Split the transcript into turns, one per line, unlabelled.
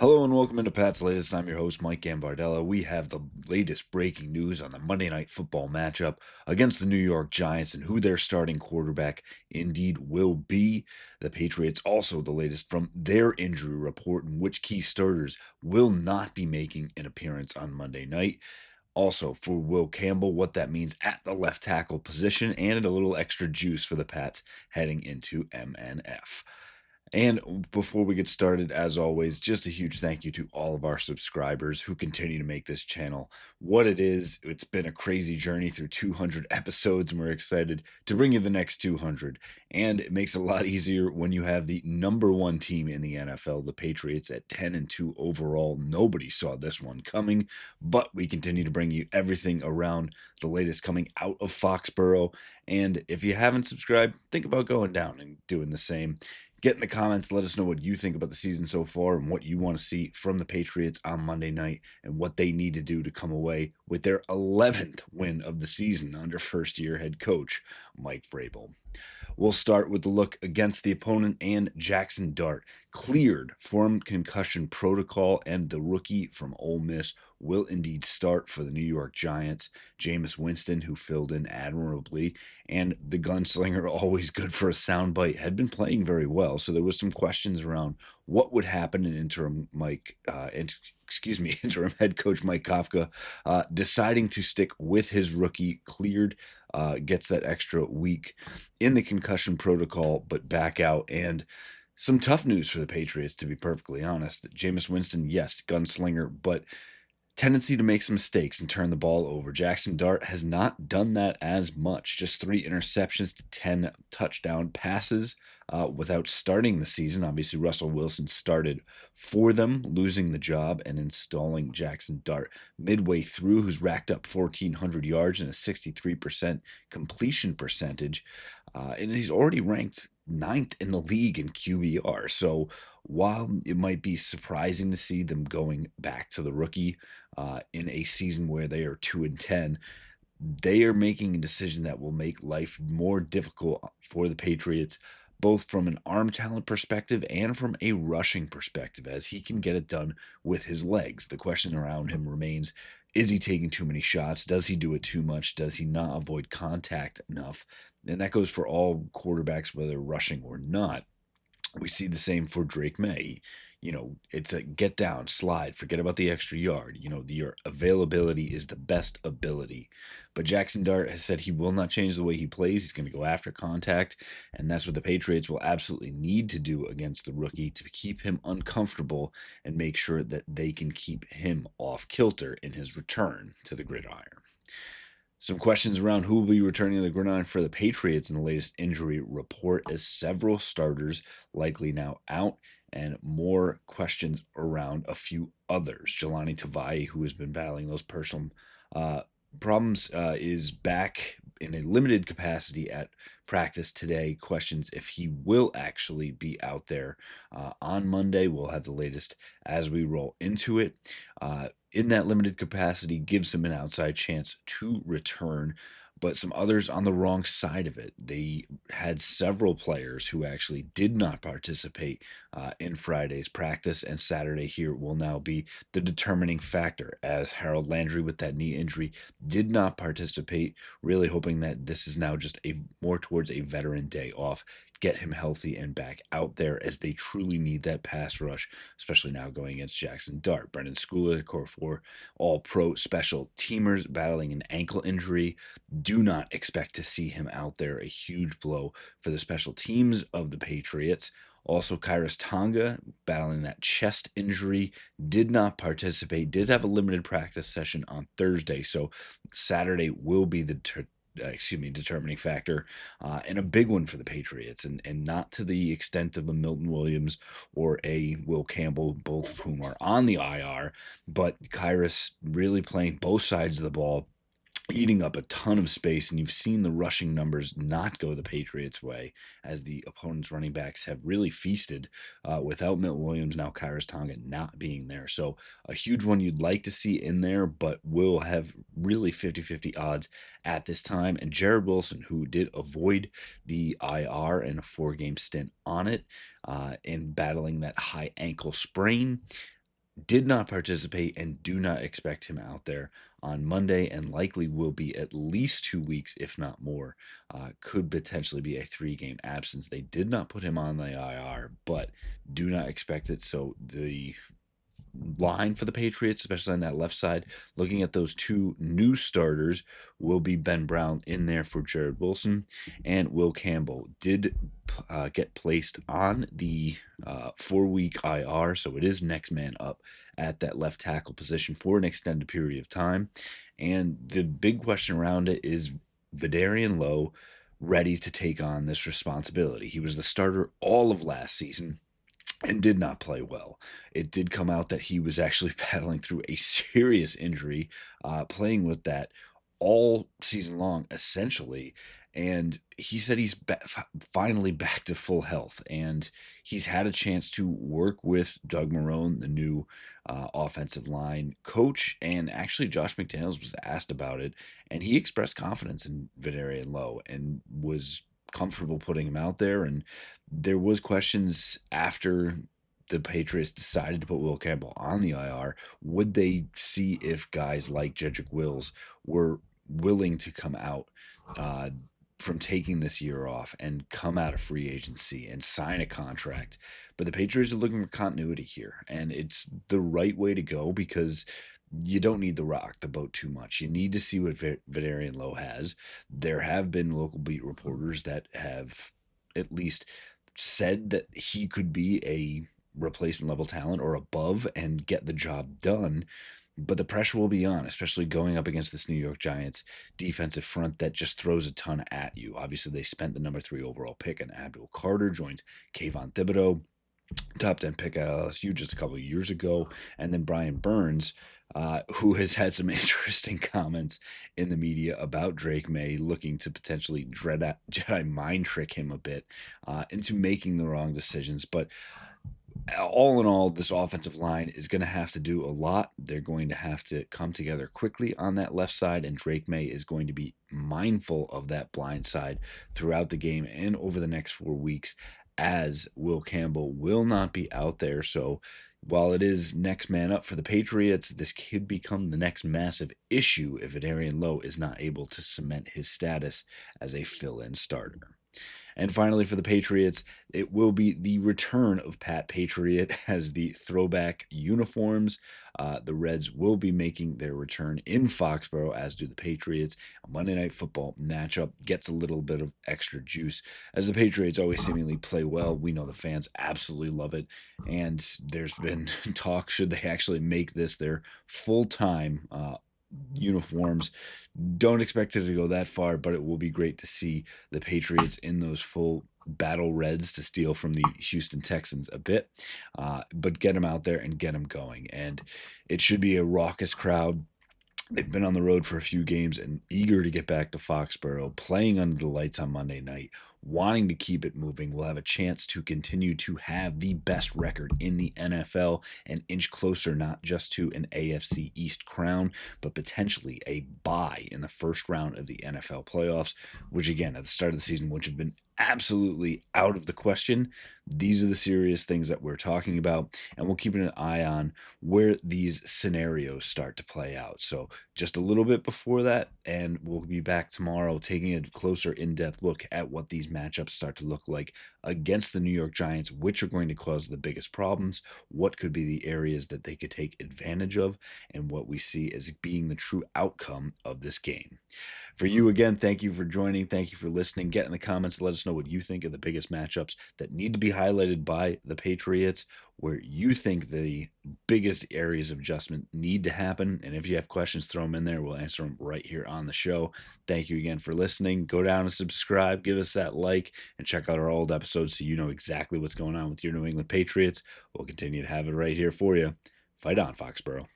Hello and welcome into Pat's Latest. I'm your host, Mike Gambardella. We have the latest breaking news on the Monday Night Football matchup against the New York Giants and who their starting quarterback indeed will be. The Patriots also the latest from their injury report and which key starters will not be making an appearance on Monday night. Also, for Will Campbell, what that means at the left tackle position and a little extra juice for the Pats heading into MNF. And before we get started, as always, just a huge thank you to all of our subscribers who continue to make this channel what it is. It's been a crazy journey through 200 episodes, and we're excited to bring you the next 200. And it makes it a lot easier when you have the number one team in the NFL, the Patriots, at 10-2 overall. Nobody saw this one coming, but we continue to bring you everything around the latest coming out of Foxborough. And if you haven't subscribed, think about going down and doing the same. Get in the comments, let us know what you think about the season so far and what you want to see from the Patriots on Monday night and what they need to do to come away with their 11th win of the season under first-year head coach Mike Vrabel. We'll start with the look against the opponent, and Jackson Dart cleared from concussion protocol, and the rookie from Ole Miss will indeed start for the New York Giants. Jameis Winston, who filled in admirably, and the gunslinger, always good for a soundbite, had been playing very well. So there was some questions around what would happen in interim interim head coach Mike Kafka deciding to stick with his rookie cleared, gets that extra week in the concussion protocol, but back out. And some tough news for the Patriots, to be perfectly honest. Jameis Winston, yes, gunslinger, but tendency to make some mistakes and turn the ball over. Jackson Dart has not done that as much. Just 3 interceptions to 10 touchdown passes without starting the season. Obviously, Russell Wilson started for them, losing the job and installing Jackson Dart midway through, who's racked up 1,400 yards and a 63% completion percentage. And he's already ranked 9th in the league in QBR. So while it might be surprising to see them going back to the rookie in a season where they are 2-10, they are making a decision that will make life more difficult for the Patriots, both from an arm talent perspective and from a rushing perspective, as he can get it done with his legs. The question around him remains, is he taking too many shots? Does he do it too much? Does he not avoid contact enough? And that goes for all quarterbacks, whether rushing or not. We see the same for Drake May. It's a get down, slide, forget about the extra yard. Your availability is the best ability. But Jackson Dart has said he will not change the way he plays. He's going to go after contact, and that's what the Patriots will absolutely need to do against the rookie to keep him uncomfortable and make sure that they can keep him off kilter in his return to the gridiron. Some questions around who will be returning to the gridiron for the Patriots in the latest injury report, as several starters likely now out, and more questions around a few others. Jelani Tavai, who has been battling those personal problems, is back in a limited capacity at practice today. Questions if he will actually be out there on Monday. We'll have the latest as we roll into it. In that limited capacity gives him an outside chance to return, but some others on the wrong side of it. They had several players who actually did not participate in Friday's practice, and Saturday here will now be the determining factor, as Harold Landry with that knee injury did not participate, really hoping that this is now just a more towards a veteran day off. Get him healthy and back out there, as they truly need that pass rush, especially now going against Jackson Dart. Brendan Schooler, core 4 all-pro special teamers, battling an ankle injury. Do not expect to see him out there. A huge blow for the special teams of the Patriots. Also, Kairos Tonga, battling that chest injury, did not participate, did have a limited practice session on Thursday, so Saturday will be the determining factor, and a big one for the Patriots, and not to the extent of a Milton Williams or a Will Campbell, both of whom are on the IR, but Kairos really playing both sides of the ball, eating up a ton of space, and you've seen the rushing numbers not go the Patriots' way, as the opponent's running backs have really feasted without Milton Williams, now Kairos Tonga not being there. So a huge one you'd like to see in there, but will have really 50-50 odds at this time. And Jared Wilson, who did avoid the IR and a 4-game stint on it, in battling that high ankle sprain, did not participate and do not expect him out there on Monday, and likely will be at least 2 weeks, if not more. Could potentially be a 3-game absence. They did not put him on the IR, but do not expect it. So the line for the Patriots, especially on that left side, looking at those two new starters, will be Ben Brown in there for Jared Wilson, and Will Campbell did get placed on the 4-week IR, so it is next man up at that left tackle position for an extended period of time. And the big question around it is Vidarian Lowe ready to take on this responsibility? He was the starter all of last season and did not play well. It did come out that he was actually battling through a serious injury, playing with that all season long, essentially. And he said he's finally back to full health, and he's had a chance to work with Doug Marrone, the new offensive line coach. And actually, Josh McDaniels was asked about it, and he expressed confidence in Vidarian Lowe and was comfortable putting him out there. And there was questions after the Patriots decided to put Will Campbell on the IR. Would they see if guys like Jedrick Wills were willing to come out from taking this year off and come out of free agency and sign a contract? But the Patriots are looking for continuity here, and it's the right way to go because you don't need to rock the boat too much. You need to see what Vidarian Lowe has. There have been local beat reporters that have at least said that he could be a replacement level talent or above and get the job done. But the pressure will be on, especially going up against this New York Giants defensive front that just throws a ton at you. Obviously, they spent the number 3 overall pick, and Abdul Carter joins Kayvon Thibodeau, top 10 pick at LSU just a couple of years ago. And then Brian Burns, who has had some interesting comments in the media about Drake May, looking to potentially Jedi mind trick him a bit into making the wrong decisions. But all in all, this offensive line is going to have to do a lot. They're going to have to come together quickly on that left side, and Drake May is going to be mindful of that blind side throughout the game and over the next 4 weeks, as Will Campbell will not be out there. So while it is next man up for the Patriots, this could become the next massive issue if Vidarian Lowe is not able to cement his status as a fill-in starter. And finally, for the Patriots, it will be the return of Pat Patriot as the throwback uniforms. The Reds will be making their return in Foxborough, as do the Patriots. A Monday Night Football matchup gets a little bit of extra juice, as the Patriots always seemingly play well. We know the fans absolutely love it, and there's been talk, should they actually make this their full-time uniforms. Don't expect it to go that far, but it will be great to see the Patriots in those full battle reds to steal from the Houston Texans a bit, but get them out there and get them going. And it should be a raucous crowd. They've been on the road for a few games and eager to get back to Foxborough, playing under the lights on Monday night, wanting to keep it moving. Will have a chance to continue to have the best record in the NFL and inch closer not just to an AFC East crown, but potentially a bye in the first round of the NFL playoffs, which again, at the start of the season, would have been absolutely out of the question. These are the serious things that we're talking about, and we'll keep an eye on where these scenarios start to play out. So just a little bit before that, and we'll be back tomorrow taking a closer in-depth look at what these matchups start to look like against the New York Giants, which are going to cause the biggest problems, what could be the areas that they could take advantage of, and what we see as being the true outcome of this game. For you, again, thank you for joining. Thank you for listening. Get in the comments. Let us know what you think of the biggest matchups that need to be highlighted by the Patriots, where you think the biggest areas of adjustment need to happen. And if you have questions, throw them in there. We'll answer them right here on the show. Thank you again for listening. Go down and subscribe. Give us that like and check out our old episodes so you know exactly what's going on with your New England Patriots. We'll continue to have it right here for you. Fight on, Foxborough.